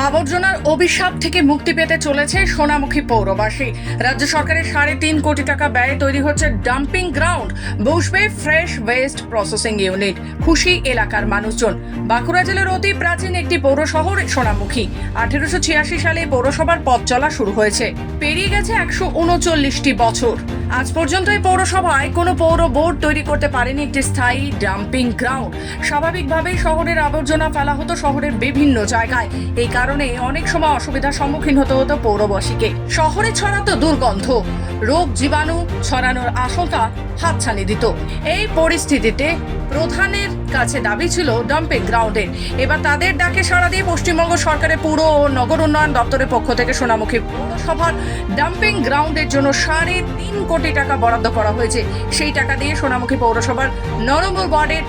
আবর্জনার অভিশাপ থেকে মুক্তি পেতে চলেছে সোনামুখী পৌরবাসী। রাজ্য সরকারের 3.5 কোটি টাকা ব্যয়ে তৈরি হচ্ছে ডাম্পিং গ্রাউন্ড, বসবে ফ্রেশ ওয়েস্ট প্রসেসিং ইউনিট। খুশি এলাকার মানুষজন। বাঁকুড়া জেলার অতি প্রাচীন একটি পৌর শহর সোনামুখী। 1886 সালে পৌরসভার পথ চলা শুরু হয়েছে। পেরিয়ে গেছে 139টি বছর। আজ পর্যন্ত এই পৌরসভায় কোনো পৌর বোর্ড তৈরি করতে পারেনি একটি স্থায়ী ডাম্পিং গ্রাউন্ড। স্বাভাবিকভাবেই শহরের আবর্জনা ফেলা হতো শহরের বিভিন্ন জায়গায়। এই কারণে অনেক সময় অসুবিধার সম্মুখীন হতে হতো পৌরবাসীকে। শহরে ছড়াতো দুর্গন্ধ, রোগ জীবাণু ছড়ানোর আশঙ্কা হাতছানি দিত। এই পরিস্থিতিতে প্রধানের কাছে দাবি ছিল ডাম্পিং গ্রাউন্ডের। এবার তাদের ডাকে সাড়া দিয়ে পশ্চিমবঙ্গ সরকারের পুর ও নগর উন্নয়ন দপ্তরের পক্ষ থেকে সোনামুখী পৌরসভার ডাম্পিং গ্রাউন্ডের জন্য 3.5 কোটি টাকা বরাদ্দ করা হয়েছে। সেই টাকা দিয়ে সোনামুখী পৌরসভার 9 নম্বর ওয়ার্ডের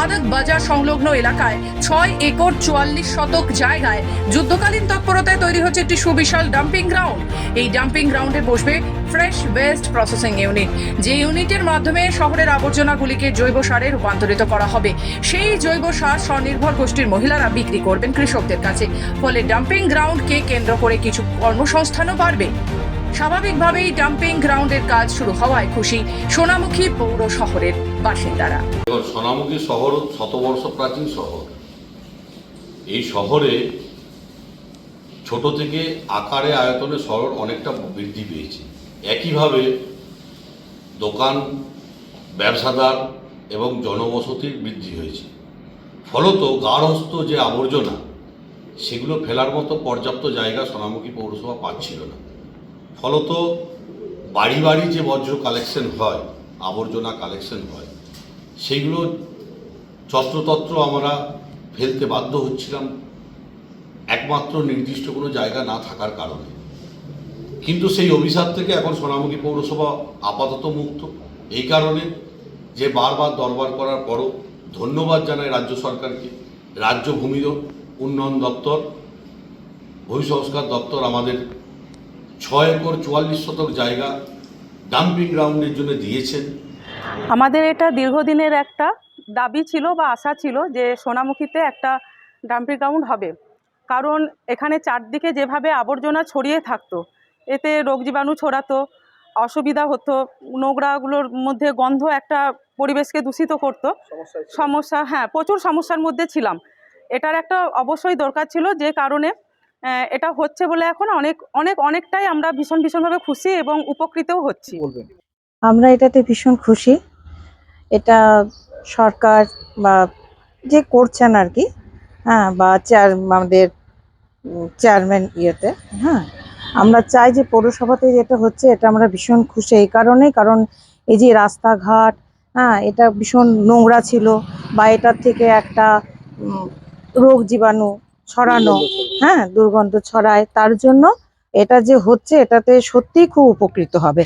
আদক বাজার সংলগ্ন এলাকায় 6 একর 44 শতক জায়গায় যুদ্ধকালীন তৎপরতায় তৈরি হচ্ছে একটি সুবিশাল ডাম্পিং গ্রাউন্ড। এই ডাম্পিং গ্রাউন্ডে বসবে ফ্রেশ ওয়েস্ট প্রসেসিং ইউনিট, যে ইউনিটের মাধ্যমে শহরের আবর্জনাগুলিকে জৈব সারে রূপান্তরিত করা হবে। সেই জৈব সার স্বনির্ভর গোষ্ঠীর মহিলারা বিক্রি করবেন কৃষকদের কাছে। ফলে ডাম্পিং গ্রাউন্ডকে কেন্দ্র করে কিছু কর্মসংস্থানও বাড়বে। স্বাভাবিকভাবেই ডাম্পিং গ্রাউন্ডের কাজ শুরু হওয়ায় খুশি সোনামুখী পৌর শহরের বাসিন্দারা। সোনামুখী শহর শতবর্ষ প্রাচীন শহর। এই শহরে ছোট থেকে আকারে আয়তনে শহর অনেকটা বৃদ্ধি পেয়েছে। একইভাবে দোকান, ব্যবসাদার এবং জনবসতির বৃদ্ধি হয়েছে। ফলত গার্হস্থ্য যে আবর্জনা, সেগুলো ফেলার মতো পর্যাপ্ত জায়গা সোনামুখী পৌরসভা পাচ্ছিল না। ফলত বাড়ি বাড়ি যে বর্জ্য কালেকশন হয়, আবর্জনা কালেকশন হয়, সেইগুলো যত্রতত্র আমরা ফেলতে বাধ্য হচ্ছিলাম, একমাত্র নির্দিষ্ট কোনো জায়গা না থাকার কারণে। কিন্তু সেই অভিশাপ থেকে এখন সোনামুখী পৌরসভা আপাতত মুক্ত। এই কারণে যে বারবার দরবার করার পরও ধন্যবাদ জানাই রাজ্য সরকারকে। রাজ্য ভূমি উন্নয়ন দপ্তর, ভূমি সংস্কার দপ্তর আমাদের 6 একর 44 শতক জায়গা ডাম্পিং গ্রাউন্ডের জন্য দিয়েছেন। আমাদের এটা দীর্ঘদিনের একটা দাবি ছিল বা আশা ছিল যে সোনামুখীতে একটা ডাম্পিং গ্রাউন্ড হবে। কারণ এখানে চারদিকে যেভাবে আবর্জনা ছড়িয়ে থাকতো, এতে রোগ জীবাণু ছড়াতো, অসুবিধা হতো, নোংরাগুলোর মধ্যে গন্ধ একটা পরিবেশকে দূষিত করতো। সমস্যা, হ্যাঁ, প্রচুর সমস্যার মধ্যে ছিলাম। এটার একটা অবশ্যই দরকার ছিল, যে কারণে এটা হচ্ছে বলে এখন অনেকটাই আমরা ভীষণভাবে খুশি এবং উপকৃতও হচ্ছি। আমরা এটাতে ভীষণ খুশি। এটা সরকার বা যে করছেন আর কি, হ্যাঁ, বা আমাদের চেয়ারম্যান ইয়েতে, হ্যাঁ, আমরা চাই যে পৌরসভাতে যেটা হচ্ছে এটা আমরা ভীষণ খুশি। এই কারণেই, কারণ এই যে রাস্তাঘাট, হ্যাঁ, এটা ভীষণ নোংরা ছিল, বা এটার থেকে একটা রোগ জীবাণু ছড়ানো, হ্যাঁ, দুর্গন্ধ ছড়ায়। তার জন্য এটা যে হচ্ছে, এটাতে সত্যিই খুব উপকৃত হবে।